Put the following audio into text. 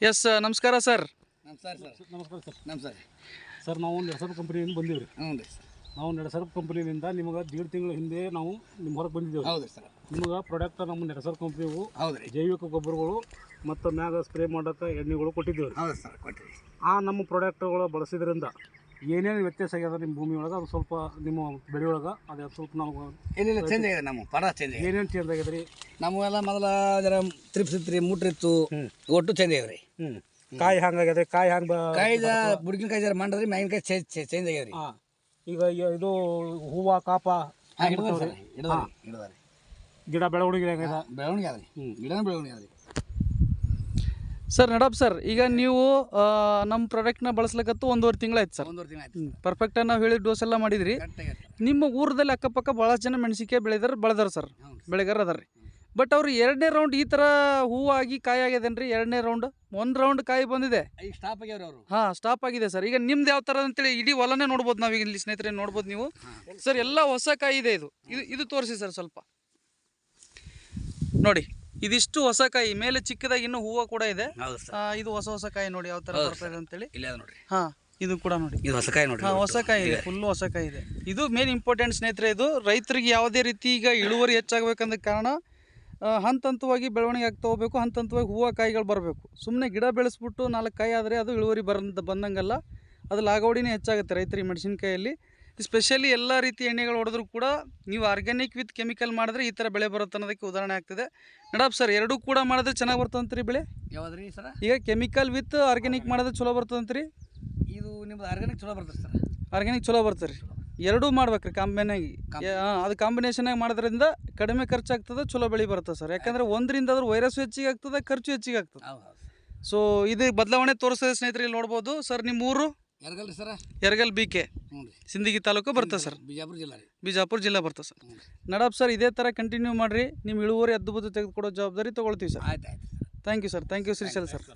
S ನಮಸ್ಕಾರ sir. ನಮಸ್ಕಾರ sir. ನಮಸ್ಕಾರ ಸರ್. ನಮಸ್ಕಾರ ಸರ್ ನಾವು ನೆಡಸರ್ಪ್ ಕಂಪ್ನಿಯಿಂದ ಬಂದೀವಿ ರೀ. ಹ್ಞೂ ರೀ ಸರ್. ನಾವು ನೆಡಸರ್ಪ್ ಕಂಪ್ನಿಯಿಂದ ನಿಮಗೆ 1.5 ತಿಂಗಳ ಹಿಂದೆ ನಾವು ನಿಮ್ಮ ಹೊರಗೆ ಬಂದಿದ್ದೇವೆ. ಹೌದು ಸರ್. ನಿಮಗೆ ಪ್ರಾಡಕ್ಟ್ ನಮ್ಮ ನೆಡಸರ್ಪ್ ಕಂಪ್ನಿವು ಹೌದು ರೀ. ಜೈವಿಕ ಗೊಬ್ಬರಗಳು ಮತ್ತು ಮ್ಯಾಗ ಸ್ಪ್ರೇ ಮಾಡೋಕ್ಕೆ ಎಣ್ಣೆಗಳು ಕೊಟ್ಟಿದ್ದೇವೆ ರೀ. ಹೌದು ಸರ್, ಕೊಟ್ಟಿರಿ. ಆ ನಮ್ಮ ಪ್ರಾಡಕ್ಟ್ಗಳು ಬಳಸಿದ್ರಿಂದ ಏನೇನು ವ್ಯತ್ಯಾಸ ಆಗ್ಯದ ನಿಮ್ಮ ಭೂಮಿ ಒಳಗೆ, ಅದು ಸ್ವಲ್ಪ ನಿಮ್ಮ ಬೆಳೆ ಒಳಗೆ ಅದು ಸ್ವಲ್ಪ ನಾವು ಏನಿಲ್ಲ, ಚೇಂಜ್ ಆಗಿದೆ. ನಮ್ಮ ಪಡ ಚೇಂಜ್ ಆಗಿದೆ. ಏನೇನು ಚೇಂಜ್ ಆಗ್ಯದ ರೀ? ನಮಗೆಲ್ಲ ಮೊದಲ ಜರ ತ್ರಿಪ್ಸಿತ್ರಿ, ಮುಟ್ರಿತ್ತು, ಒಟ್ಟು ಚೇಂಜ್ ಆಗ್ಯದ ರೀ. ಕಾಯಿ ಹಂಗಾಗ್ಯದ, ಕಾಯಿ ಹಂಗೆ ಕಾಯಿ ಬುಡ್ಗಿನಕಾಯಿ ಜರ ಮಾಡ್ರಿ, ಮ್ಯಾಗಿನಕಾಯಿ ಚೇಂಜ್ ಆಗ್ಯದ ರೀ. ಹಾಂ, ಈಗ ಇದು ಹೂವು ಕಾಪ ಇಡದಾರಿ ಗಿಡ ಬೆಳವಣಿಗೆ ಆಗ್ಯದ, ಬೆಳವಣಿಗೆ ಅದ ರೀ. ಗಿಡನ ಬೆಳವಣಿಗೆ ಅದ ರೀ. ಸರ್ ನಡಪ್ ಸರ್, ಈಗ ನೀವು ನಮ್ಮ ಪ್ರಾಡಕ್ಟ್ನ ಬಳಸ್ಲಿಕ್ಕತ್ತು 1.5 ತಿಂಗಳಾಯ್ತು ಸರ್. 1.5 ತಿಂಗಳು ಆಯ್ತು. ಪರ್ಫೆಕ್ಟಾಗಿ ನಾವು ಹೇಳಿದ ಡೋಸ್ ಎಲ್ಲ ಮಾಡಿದ್ರಿ. ಕರೆಕ್ಟ್ ಆಗ್ಯದ ಸರ್. ನಿಮ್ಮ ಊರದಲ್ಲಿ ಅಕ್ಕಪಕ್ಕ ಭಾಳಷ್ಟು ಜನ ಮೆಣಸಿಕಾಯಿ ಬೆಳೆದಾರ ಸರ್, ಬೆಳೆಗಾರ ಅದಾರ ರೀ. ಬಟ್ ಅವ್ರು 2ನೇ ರೌಂಡ್ ಈ ಥರ ಹೂವು ಆಗಿ ಕಾಯಿ ಆಗ್ಯದೇನು ರೀ? 2ನೇ ರೌಂಡ್ 1 ರೌಂಡ್ ಕಾಯಿ ಬಂದಿದೆ, ಈಗ ಸ್ಟಾಪ್ ಆಗ್ಯಾವ್ರಿ ಅವರು. ಹಾಂ ಸ್ಟಾಪ್ ಆಗಿದೆ ಸರ್. ಈಗ ನಿಮ್ದು ಯಾವ ಥರ ಅಂತೇಳಿ ಇಡೀ ಹೊಲನೇ ನೋಡ್ಬೋದು ನಾವು. ಈಗ ಇಲ್ಲಿ ಸ್ನೇಹಿತರೆ ನೋಡ್ಬೋದು ನೀವು ಸರ್, ಎಲ್ಲ ಹೊಸ ಕಾಯಿ ಇದೆ. ಇದು ತೋರಿಸಿ ಸರ್ ಸ್ವಲ್ಪ ನೋಡಿ. ಇದಿಷ್ಟು ಹೊಸ ಕಾಯಿ, ಮೇಲೆ ಚಿಕ್ಕದಾಗಿ ಇನ್ನೂ ಹೂವು ಕೂಡ ಇದೆ. ಹೌದು ಸರ್. ಇದು ಹೊಸ ಕಾಯಿ ನೋಡಿ ಯಾವ ಥರ ಬರ್ತದೆ ಅಂತೇಳಿ. ಇಲ್ಲ ಅದ ನೋಡ್ರಿ. ಹಾಂ, ಇದು ಕೂಡ ನೋಡಿ, ಇದು ಹೊಸ ಕಾಯಿ ನೋಡ್ರಿ. ಹಾಂ ಹೊಸ ಕಾಯಿ ಇದೆ, ಫುಲ್ ಹೊಸ ಕಾಯಿ ಇದೆ. ಇದು ಮೇನ್ ಇಂಪಾರ್ಟೆಂಟ್ ಸ್ನೇಹಿತರೆ. ಇದು ರೈತರಿಗೆ ಯಾವುದೇ ರೀತಿ ಈಗ ಇಳುವರಿ ಹೆಚ್ಚಾಗಬೇಕಂದ ಕಾರಣ ಹಂತವಾಗಿ ಬೆಳವಣಿಗೆ ಆಗ್ತಾ ಹೋಗ್ಬೇಕು, ಹಂತವಾಗಿ ಹೂವು ಕಾಯಿಗಳು ಬರಬೇಕು. ಸುಮ್ಮನೆ ಗಿಡ ಬೆಳೆಸ್ಬಿಟ್ಟು 4 ಕಾಯಿ ಆದರೆ ಅದು ಇಳುವರಿ ಬಂದಂಗಲ್ಲ, ಅದು ಲಾಗವಡಿನೇ ಹೆಚ್ಚಾಗುತ್ತೆ ರೈತರಿಗೆ ಮೆಣಸಿನ್ಕಾಯಲ್ಲಿ. ಸ್ಪೆಷಲಿ ಎಲ್ಲ ರೀತಿ ಎಣ್ಣೆಗಳು ಹೊಡೆದ್ರೂ ಕೂಡ ನೀವು ಆರ್ಗ್ಯಾನಿಕ್ ವಿತ್ ಕೆಮಿಕಲ್ ಮಾಡಿದ್ರೆ ಈ ಥರ ಬೆಳೆ ಬರುತ್ತೆ ಅನ್ನೋದಕ್ಕೆ ಉದಾಹರಣೆ ಆಗ್ತದೆ. ನಡಪ್ ಸರ್, ಎರಡೂ ಕೂಡ ಮಾಡಿದ್ರೆ ಚೆನ್ನಾಗಿ ಬರ್ತದಂತ್ರಿ ಬೆಳೆ? ಯಾವ್ದು ಸರ್? ಈಗ ಕೆಮಿಕಲ್ ವಿತ್ ಆರ್ಗ್ಯಾನಿಕ್ ಮಾಡಿದ್ರೆ ಚಲೋ ಬರ್ತದಂತ್ರಿ? ಇದು ನಿಮ್ದು ಆರ್ಗ್ಯಾನಿಕ್ ಚಲೋ ಬರ್ತದೆ ಸರ್. ಆರ್ಗ್ಯಾನಿಕ್ ಚಲೋ ಬರ್ತದೆ ರೀ. ಎರಡೂ ಮಾಡ್ಬೇಕ್ರಿ ಕಾಂಬಿನಾಗಿ. ಅದು ಕಾಂಬಿನೇಷನಾಗಿ ಮಾಡೋದ್ರಿಂದ ಕಡಿಮೆ ಖರ್ಚಾಗ್ತದೆ, ಚಲೋ ಬೆಳೆ ಬರ್ತದೆ ಸರ್. ಯಾಕಂದರೆ ಒಂದರಿಂದ ಅದ್ರ ವೈರಸ್ಸು ಹೆಚ್ಚಿಗೆ ಆಗ್ತದೆ, ಖರ್ಚು ಹೆಚ್ಚಿಗೆ ಆಗ್ತದೆ. ಸೊ ಇದು ಬದಲಾವಣೆ ತೋರಿಸ್ತದೆ ಸ್ನೇಹಿತರೆ. ಇಲ್ಲಿ ನೋಡ್ಬೋದು ಸರ್, ನಿಮ್ಮ ಊರು ಎರಗಲ್ ರೀ ಸರ್. ಎರಗಲ್ BK, ಹ್ಞೂ ರೀ, ಸಿಂದಗಿ ತಾಲೂಕು ಬರ್ತದೆ ಸರ್. ಬಿಜಾಪುರ ಜಿಲ್ಲಾ ರೀ. ಬಿಜಾಪುರ ಜಿಲ್ಲಾ ಬರ್ತದೆ ಸರ್. ನಡಪ್ ಸರ್, ಇದೇ ಥರ ಕಂಟಿನ್ಯೂ ಮಾಡಿರಿ. ನಿಮ್ಮ ಇಳುವರಿ ಅದ್ಭುತ ತೆಗೆದುಕೊಡೋ ಜವಾಬ್ದಾರಿ ತೊಗೊಳ್ತೀವಿ ಸರ್. ಆಯ್ತು ಆಯ್ತು sir. Thank you sir. Thank you Shrishail sir.